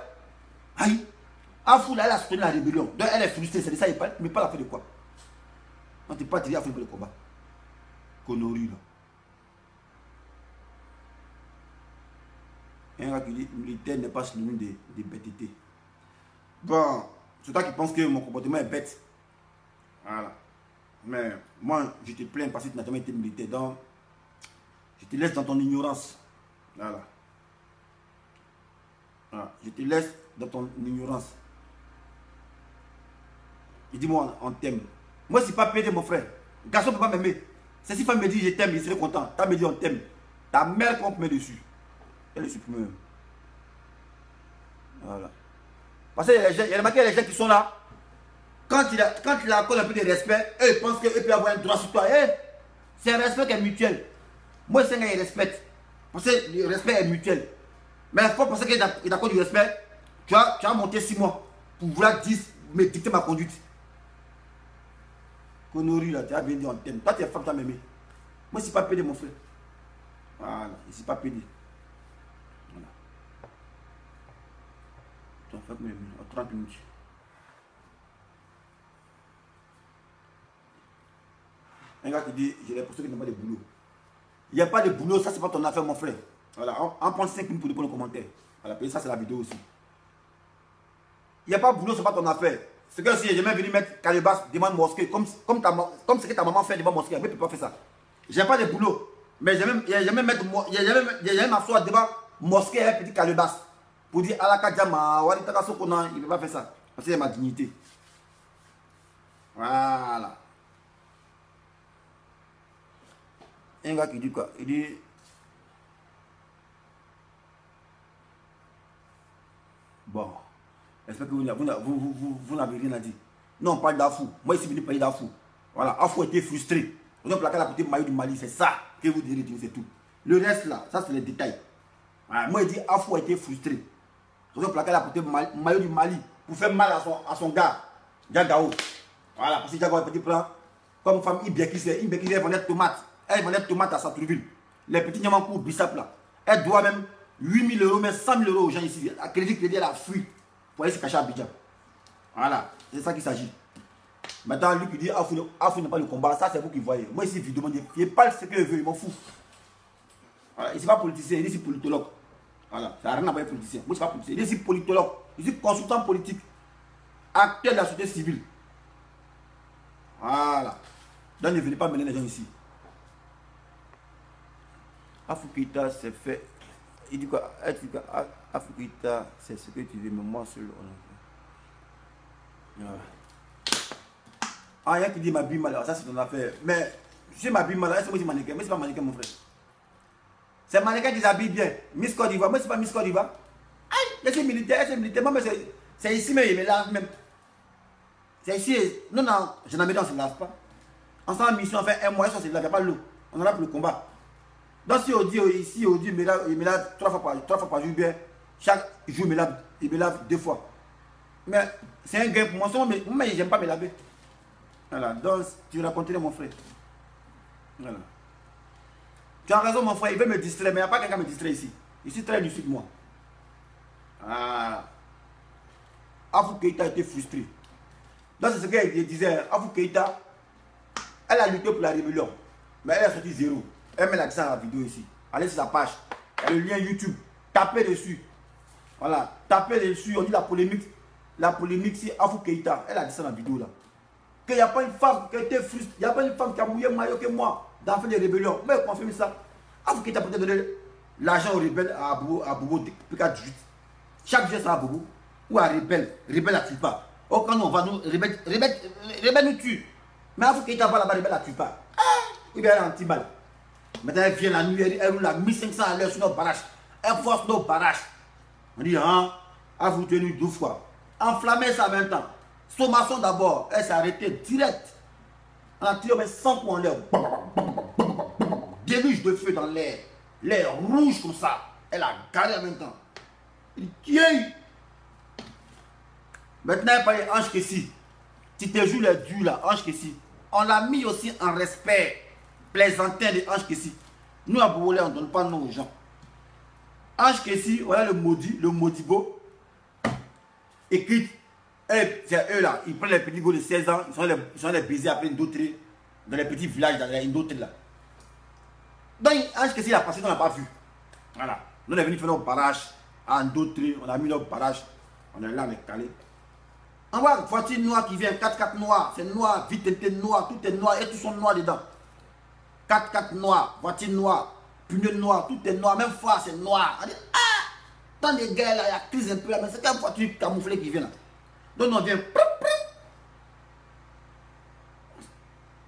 A: Aïe. Afou là, elle a soutenu la rébellion. Donc elle est frustrée, c'est de ça qu'il parle? Mais pas la fait de quoi? On ne peut pas dire Afou n'est pas le combat. Connerie là. Un gars qui dit militaire n'est pas synonyme de bêteté. Bon, c'est toi qui penses que mon comportement est bête. Voilà. Mais moi, je te plains parce que tu n'as jamais été militaire. Donc, je te laisse dans ton ignorance. Voilà. Voilà. Je te laisse dans ton ignorance. Et dis-moi, on t'aime. Moi, c'est pas pédé, mon frère. Garçon ne peut pas m'aimer. C'est si femme me dit je t'aime, je serai content. Ta me dit on t'aime. Ta mère qu'on met dessus. Elle est supprimée même. Voilà. Parce qu'il y a les gens qui sont là. Quand il accorde un peu de respect, eux ils pensent qu'eux peuvent avoir un droit sur toi. C'est un respect qui est mutuel. Moi, c'est un gars qui respecte. Parce que le respect est mutuel. Mais il faut penser qu'il accorde du respect. Tu as monté 6 mois pour vouloir me dicter ma conduite. Connerie là, tu as bien dit on t'aime. Toi, tu es femme, tu as m'aimé. Moi, je ne suis pas pédé, mon frère. Voilà, je ne suis pas pédé. Voilà. Attends, fais combien de minutes? 30 minutes. Un gars qui dit, j'ai l'impression qu'il n'y a pas de boulot. Il n'y a pas de boulot, ça c'est pas ton affaire, mon frère. Voilà, on prend 5 minutes pour répondre aux commentaires. Voilà, ça c'est la vidéo aussi. Il n'y a pas de boulot, c'est pas ton affaire. C'est que si j'ai jamais venu mettre Calebas devant mosquée, comme ce que ta maman fait devant mosquée, elle ne peut pas faire ça. J'ai pas de boulot, mais j'ai jamais m'asseoir devant mosquée un petit Calebas pour dire Alaka Djama, Wali Takaso Kona, il ne peut pas faire ça. Parce que c'est ma dignité. Voilà. Un gars qui dit quoi? Il dit... Bon, j'espère que vous n'avez rien à dire. Non, on parle d'Afou. Moi, ici, je viens de parler d'Afou. Voilà, Afou était frustré. On a plaqué la côté maillot du Mali, c'est ça que vous direz, c'est tout. Le reste là, ça c'est les détails. Voilà, moi, je dis Afou a été frustré. On a plaqué la côté maillot du Mali pour faire mal à son gars, Diagao. Voilà, parce que Diagao a un petit plan. Comme femme, il vendait des tomates. Elle vendait des tomates à Sartreville. Les petits Niamankou Bissap là. Elle doit même 8 000 €, même 100 000 € aux gens ici. À crédit, elle a fui pour aller se cacher à Abidjan. Voilà, c'est ça qu'il s'agit. Maintenant, lui qui dit Afou n'est pas le combat, ça c'est vous qui voyez. Moi ici, vidéo, je parle ce que je veux, il m'en fout. Voilà, il n'est pas politicien, il est ici politologue. Voilà, ça n'a rien à voir avec politicien. Moi je ne suis pas politicien, il est ici politologue. Je suis consultant politique, acteur de la société civile. Voilà. Donc ne venez pas mener les gens ici. Afou Keïta c'est fait. Il dit quoi? Afou Keïta c'est ce que tu veux, mais moi seul on a fait. Voilà. Ah, il y a qui dit ma bille mal, ça c'est ton affaire. Mais si ma bille mal, est-ce que moi je suis mannequin? Mais c'est pas mannequin mon frère. C'est mannequin qui s'habille bien. Miss Côte d'Ivoire, moi c'est pas Miss Côte d'Ivoire. Aïe, je suis militaire, moi mais c'est ici mais il me lave même. C'est ici, non, je n'en mets pas, on ne se lave pas. On s'en mission, on fait un mois, on ne se lave pas l'eau. On en a pour le combat. Donc si on dit ici, on dit il me lave 3 fois par jour bien. Chaque jour il me lave 2 fois. Mais c'est un gain pour moi, mais j'aime pas me laver. Voilà, donc tu raconterais mon frère. Voilà. Tu as raison mon frère, il veut me distraire, mais il n'y a pas quelqu'un qui me distrait ici. Je suis très lucide moi. Ah. Afou Keïta a été frustré. Donc c'est ce qu'elle disait, Afou Keïta, elle a lutté pour la rébellion, mais elle a sorti 0. Elle met l'accent à la vidéo ici. Allez sur sa page, il y a le lien YouTube, tapez dessus. Voilà, tapez dessus, on dit la polémique c'est Afou Keïta. Elle a dit ça dans la vidéo là. Qu'il n'y a pas une femme qui a été frustrée, il n'y a pas une femme qui a mouillé maillot que moi dans faire des rébellions. Mais elle confirme ça. Afou Keïta peut-être donné l'argent aux rebelles à Bobo depuis 48. Chaque jour c'est à Bobo ou à rebelle. Rebelle à tue pas. Oh quand on va nous, rebelle nous tue. Mais Afou Keïta va là-bas, rebelle à tue pas. Il vient à l'anti-balle. Maintenant elle vient la nuit, elle roule à 1500 à l'heure sur nos barrages. Elle force nos barrages. On dit, hein, Afou tenu 12 fois. Enflammer ça en même temps. Sommation d'abord, elle s'est arrêtée direct. On a tiré 100 coups en l'air. Déluge de feu dans l'air. L'air rouge comme ça. Elle a garé en même temps. Il dit, maintenant, elle parle Ange Kessi. Tu te joues les durs là, Ange Kessi. On l'a mis aussi en respect. Plaisantin de Ange Kessi. Nous, à Bobolé, on ne donne pas de nom aux gens. Ange Kessi, on a le maudit, le maudibo. Écrit. C'est eux là, ils prennent les petits gars de 16 ans, ils sont les baisers après d'autres dans les petits villages, dans les d'autres là. Donc, Ange Kessi, il a passé, on n'a pas vu. Voilà. Nous, on est venu faire nos barrages en d'autres, on a mis nos barrages, on est là, on est calé. On voit une voiture noire qui vient, 4x4 noir, c'est noir, vitesse noire, tout est noir et tout sont noirs dedans. 4x4 noir, voiture noire, pneu noir, tout est noir, même phare c'est noir. On dit, ah, dans les gars là, il y a crise un peu là, mais c'est quelle voiture camouflée qui vient là. Donc on vient.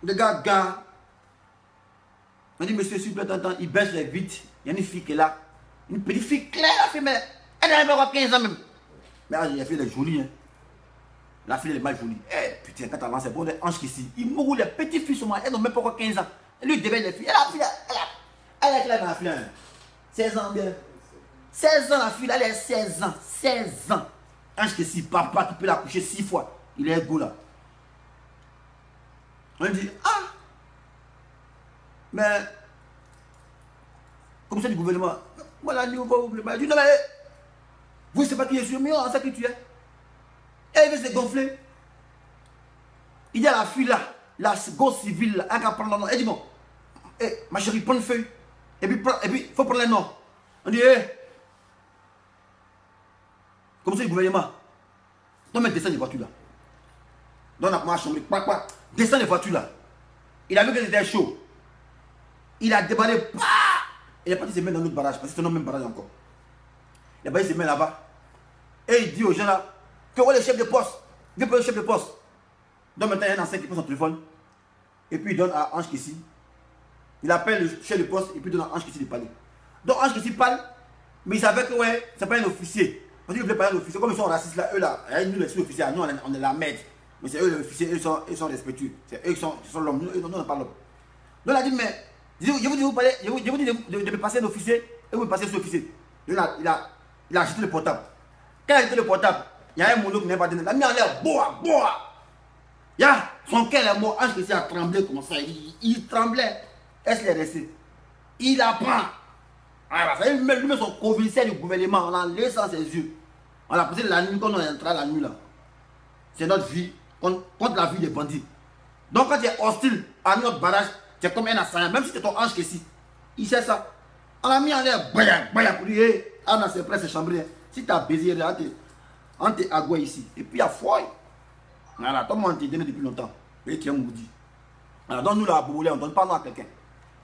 A: Le gars, on dit, monsieur, s'il vous plaît, il baisse les vitres. Il y a une fille qui est là. Une petite fille claire, la fille, mais elle n'a même pas 15 ans même. Mais la fille, elle est jolie. Hein. La fille, elle est mal jolie. Eh, putain, quand elle avance, c'est bon, les Ange Kessi. Ils mourent, les petites filles sont mortes. Elles n'ont même pas 15 ans. Elle lui déveille les filles. Elle est claire dans la fille. 16 ans bien. 16 ans la fille, elle est 16 ans. 16 ans. Ange Kessi, papa qui peut la coucher 6 fois. Il est égaux là. On dit, ah, Mais, comme ça du gouvernement, voilà, il va oublier. Je dis, non, mais, vous ne savez pas qui est sûr, mais on sait qui tu es. Et il veut se gonfler. Il y a la fille là, la gosse civile là, elle va prendre le nom. Elle dit, bon, ma chérie, prends une feuille. Et puis, il faut prendre les noms. On dit, comme ça, le gouvernement. Non, mais descends les voitures là. Dans la chambre, quoi, descends les voitures là. Il a vu que c'était chaud. Il a déballé. Il est parti se mettre dans notre barrage, parce que c'est notre même barrage encore. Il a parti se mettre là-bas. Et il dit aux gens là, que où est le chef de poste? Viens pour le chef de poste. Donc maintenant, il y a un ancien qui prend son téléphone. Et puis il donne à Ange Kessi. Il appelle le chef de poste et puis il donne à Ange Kessi de parler. Donc Ange Kessi parle, mais il savait que ouais, c'est pas un officier. Parce qu'il voulait parler à l'officier. Comme ils sont racistes là, eux là, nous les sous-officiers, nous on est la merde. Mais c'est eux les officiers, eux sont respectueux. C'est eux qui sont l'homme, nous on n'est pas l'homme. Donc il a dit, mais je vous dis de me passer l'officier et vous me passez sous-officier. Il a acheté le portable. Quand il a acheté le portable, il y a un mono qui n'est pas donné. Il a mis en l'air, boah. Il y a son cœur est mort. Ange Kessi a tremblé comme ça. Il tremblait. Est-ce qu'il est resté? Il apprend. Lui-même son commissaire du gouvernement, on a laissé dans ses yeux. On a posé la nuit quand on est entré la nuit là. C'est notre vie contre la vie des bandits. Donc quand tu es hostile à notre barrage, tu es comme un assaillant, même si c'est ton Ange Kessi. Il sait ça. On a mis en l'air, baya pour dire, on a ses presses chambrées. Si tu as baisé, on te agoué ici. Et puis il y a foi. Voilà, toi, on t'a donné depuis longtemps. Et tu es maudit. Alors, donc nous là, à Bobo, on ne donne pas nom à quelqu'un.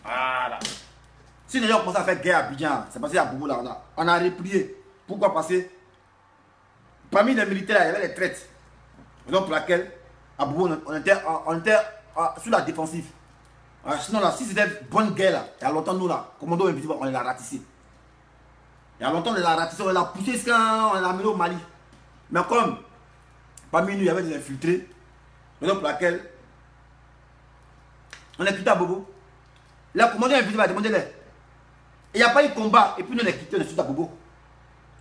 A: Voilà. Si les gens commencent à faire guerre à Abidjan, c'est parce qu'à Bobo là, on a replié. Pourquoi? Parce que parmi les militaires, il y avait les traites. Donc pour laquelle, à Bobo, on était sous la défensive. Alors, sinon là, si c'était une bonne guerre là, il y a longtemps nous là, commando invisible, on l'a ratissé. Il y a longtemps on l'a ratissé, on l'a poussé jusqu'à, on l'a amené au Mali. Mais comme parmi nous, il y avait des infiltrés, donc pour laquelle on est quitté à Bobo. La commandant invisible a demandé les. Il n'y a pas eu de combat, et puis nous on est quitté, on est quitté à Bobo.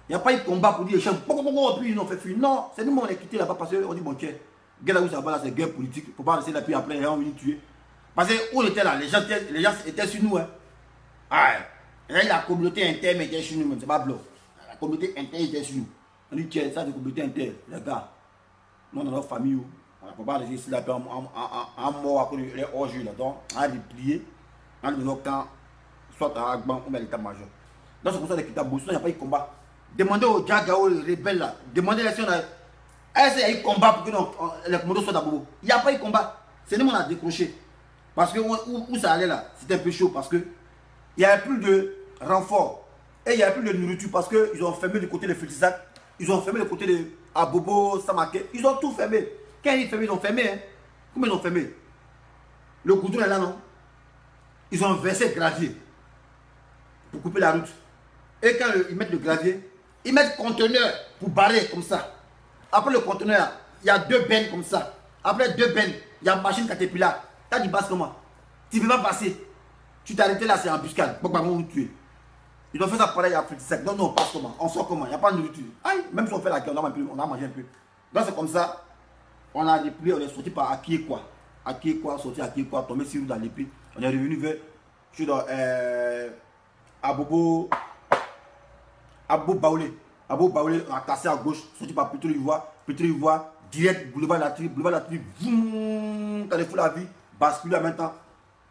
A: Il n'y a pas eu de combat pour dire les gens, puis ils ont fait fuir. Non, c'est nous on est quitté là-bas parce qu'on dit bon tiens, guerre là où ça va là, c'est guerre politique, il ne faut pas rester là, puis après, on vient tuer. Parce que où on était là, les gens étaient sur nous. Hein. Ah, la communauté interne était sur nous, c'est pas blanc. La communauté interne était sur nous. On dit tiens, ça c'est la communauté interne, les gars. Nous dans notre famille, on ne peut pas rester ici là, en mort à cause des hors-jeux là. Donc, on a replié, on a dit nos camps, soit à Agban ou à l'état-major. Donc c'est pour ça que l'état Bousson, il n'y a pas eu de combat. Demandez aux Djagao, les rebelles là, demandez si on a. Est-ce qu'il y a eu combat pour que les commandos soient d'abord? Il n'y a pas eu de combat. C'est nous qui on a décroché. Parce que où ça allait là, c'était un peu chaud parce que il n'y avait plus de renfort. Et il n'y avait plus de nourriture parce qu'ils ont fermé le côté de Fétisac. Ils ont fermé le côté de Abobo, Samaké. Ils ont tout fermé. Quand ils ferment, ils ont fermé. Hein. Comment ils ont fermé? Le goudron est là, non? Ils ont versé le gravier pour couper la route. Et quand ils mettent le gravier, ils mettent le conteneur pour barrer comme ça. Après le conteneur, il y a 2 bennes comme ça. Après 2 bennes, il y a une machine Caterpillar. T'as dit passe comment? Tu ne peux pas passer. Tu t'es arrêté là, c'est embuscade. Pourquoi on va tuer? Ils ont fait ça pareil à Fétisac. Donc nous on passe comment? On sort comment? Il n'y a pas de nourriture. Aïe, même si on fait la guerre, on a mangé un peu. Donc c'est comme ça. On a déplié, on est sorti par Akiekwa. Akiekwa, sorti Akiekwa, tombé sur dans l'épée. On est revenu vers. Je suis dans Abobo Baoulé. Abobo Baoulé, on a cassé à gauche, sorti par Petro Ivoire, direct, boulevard la tri, quand les fous la vie, basculé maintenant.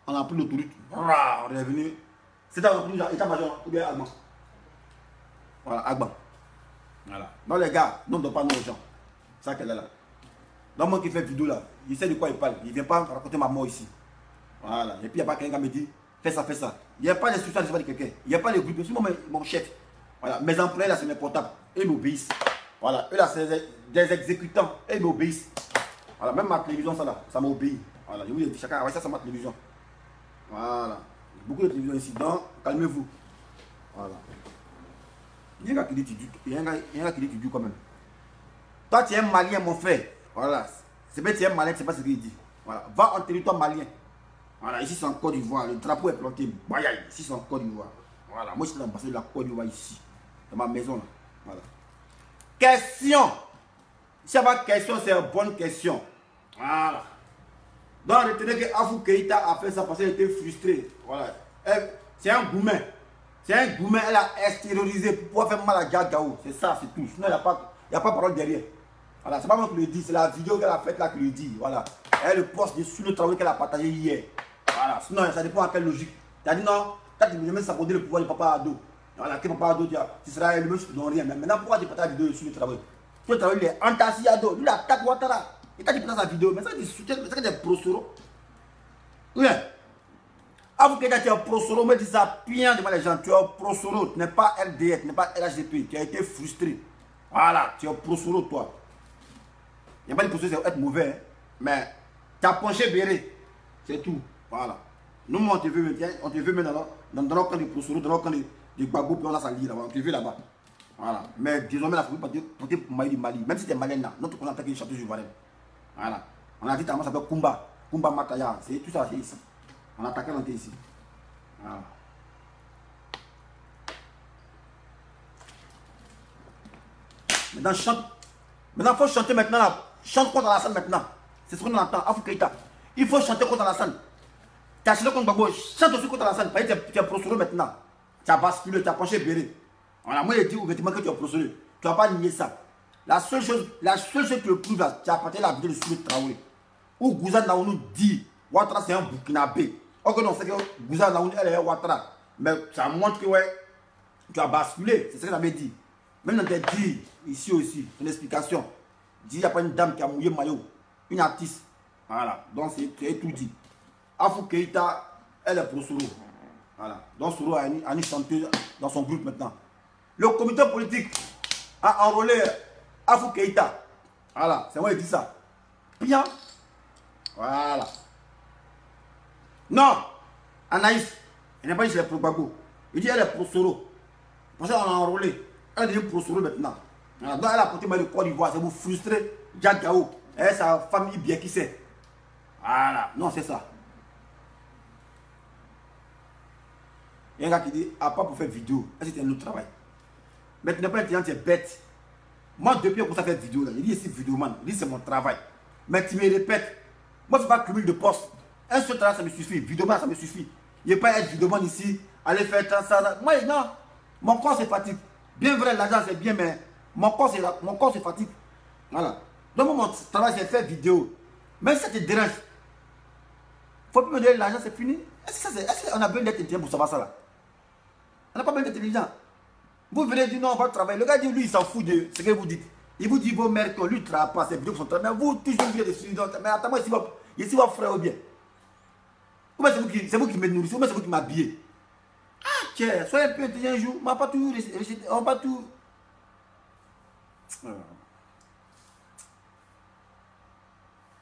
A: On a pris l'autoroute. On est revenu. C'était un état-major ou bien allemand. Voilà, Agban. Voilà. Non, les gars, ne donne pas nos gens. C'est ça qu'elle est là. Donc, moi qui fais vidéo là, il sait de quoi il parle. Il ne vient pas raconter ma mort ici. Voilà. Et puis, il n'y a pas quelqu'un qui me dit, fais ça, fais ça. Il n'y a pas d'instruction de quelqu'un. Il n'y a pas de groupe. C'est mon chef. Voilà. Mes employés là, c'est mes portables. Et ils m'obéissent. Voilà. Eux là, c'est des exécutants. Et ils m'obéissent. Voilà. Même ma télévision, ça là, ça m'obéit. Voilà. Je vous dis, chacun a ça, c'est ma télévision. Voilà. Beaucoup de télévisions ici. Donc, calmez-vous. Voilà. Il y a un gars qui dit tu dis quand même. Toi, tu es un Malien, mon frère. Voilà. C'est bien, tu es un Malien, c'est pas ce qu'il dit. Voilà. Va en territoire malien. Voilà. Ici, c'est en Côte d'Ivoire. Le drapeau est planté. Bayaï. Ici, c'est en Côte d'Ivoire. Voilà. Moi, je suis l'ambassadeur de la Côte d'Ivoire ici. Dans ma maison là. Voilà. Question. Si il n'y a pas de question, c'est une bonne question. Voilà. Donc retenez que Afou Keïta a fait ça parce qu'elle était frustrée. Voilà. C'est un gourmet. C'est un gourmet, elle a extériorisé pour pouvoir faire mal à Diagaou. C'est ça, c'est tout. Sinon, il n'y a pas de parole derrière. Voilà, c'est pas moi qui le dis, c'est la vidéo qu'elle a faite là qui le dit. Voilà. Elle le poste sur le travail qu'elle a partagé hier. Voilà. Sinon, ça dépend à quelle logique. Tu as dit non, quand tu veux s'accorder le pouvoir de Papa Ado. Voilà, que Papa Ado, tu seras le même dans rien. Mais maintenant, pourquoi tu partages la vidéo sur le travail? Sur le travail, il est entassé Ado. Lui, il attaque Ouattara. Et quand tu prends sa vidéo, mais ça, tu soutiens, mais ça, c'est prosoro. Oui. Afou Keïta, tu es prosoro, mais dis ça bien devant les gens. Tu es prosoro, tu n'es pas RDF, tu n'es pas LHDP. Tu as été frustré. Voilà, tu es prosoro, toi. Il n'y a pas de prosoro, c'est être mauvais. Hein. Mais tu as penché béré. C'est tout. Voilà. Nous, on te veut maintenant dans notre camp de prosoro, dans notre camp de Gbagbo, puis on a sa lit là-bas. On te veut là-bas. Voilà. Mais désormais, la famille porter Mali du Mali. Même si tu es malien là, notre qu'on attaque une chanteuse ivoirienne. Voilà. On a dit que ça s'appelle Kumba. Kumba Mataya. C'est tout ça, c'est ici. On a attaqué l'entrée ici. Voilà. Maintenant, chante. Maintenant, il faut chanter maintenant là. Chante contre la scène maintenant. C'est ce qu'on entend. Afou Keïta. Il faut chanter contre la scène. Tu as chanté contre Gbagbo. Chante aussi contre la scène. Tu es prosoro maintenant. Tu as basculé, tu as penché béré. Voilà. Moi, je dis ouvertement que tu es prosoro. Tu ne vas pas nier ça. La seule chose que tu prouves là, tu as parté la vidéo de Soulé Traoré. Où Gouza Naounou dit Ouattara c'est un Burkinabé. Ok, non, c'est que Gouza Naounou elle est Ouattara. Mais ça montre que ouais, tu as basculé. C'est ce que j'avais dit. Même dans tes dires, ici aussi, une explication. Il n'y a pas une dame qui a mouillé maillot. Une artiste. Voilà. Donc c'est tout dit. Afou Keïta, elle est pour Soro. Voilà. Donc Soro a une chanteuse dans son groupe maintenant. Le comité politique a enrôlé Afou Keïta. Voilà. C'est moi qui dis ça. Bien. Voilà. Non. Anaïs, elle n'est pas dit qu'elle est pour Gbagbo. Il dit qu'elle est pour Soro. Parce qu'on a enrôlé. Elle est devenue pour Soro maintenant. Voilà. Donc elle a porté mal le Côte d'Ivoire. C'est vous frustrer Diagaou. Et sa famille bien qui sait. Voilà. Non, c'est ça. Il y a un gars qui dit, à part pour faire vidéo, c'est un autre travail. Mais tu n'es pas intelligent, tu es bête. Moi, depuis qu'on s'est fait vidéo, là, il dit ici vidéo, man. Il dit c'est mon travail. Mais tu me répètes. Moi, je ne fais pas cumul de postes. Un seul travail, ça me suffit. Vidéoman, ça me suffit. Il ne vais pas être vidéoman ici, aller faire ça. Moi, non. Mon corps, c'est fatigue. Bien vrai, l'argent, c'est bien, mais mon corps, c'est fatigue. Voilà. Donc, mon travail, c'est faire vidéo. Même si ça te dérange, il ne faut plus me donner l'argent, c'est fini. Est-ce qu'on a besoin d'être intelligent pour savoir ça là? On n'a pas besoin d'être intelligent. Vous venez dire non, on va travailler. Le gars dit lui, il s'en fout de ce que vous dites. Il vous dit vos mères que lui ne travaille pas, c'est vidéos qui sont travaillées. Mais vous, toujours bien dessus. Mais attends-moi, ici, votre frère ou bien. Ou bien c'est vous qui me nourrissez, ou bien c'est vous qui m'habillez. Ah, tiens, soyez un peu intelligent un jour. On va pas tout. On va tout.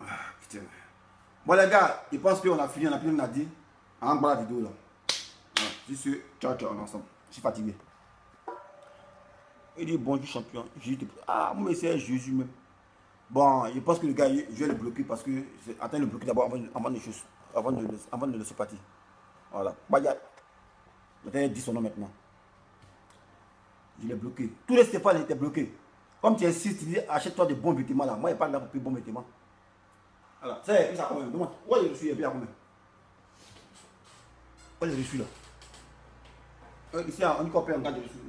A: Ah, putain. Bon, les gars, ils pensent qu'on a fini, on a dit. On va la vidéo là. Voilà. Je suis ciao, ciao, ensemble. Je suis fatigué. Il dit bonjour champion. Ah, moi c'est Jésus même. Bon, je pense que le gars, je vais le bloquer parce que attends le bloquer d'abord avant de laisser partir. Voilà. Baya. Maintenant, il dit son nom maintenant. Je l'ai bloqué. Tous les Stéphane étaient bloqués. Comme tu insistes, tu dis achète-toi de bons vêtements là. Moi, il n'y a pas là pour plus bons vêtements. Voilà. Ça, il ça combien? Demande. Où est-ce que je suis? Il y a combien? Où est-ce que je suis là? Ici, on y compare un gars de dessus.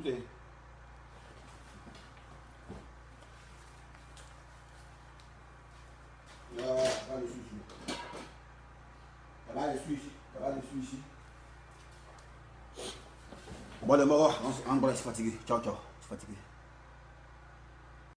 A: Ici. Bon, les morts, je suis fatigué. Ciao, ciao. Je suis fatigué.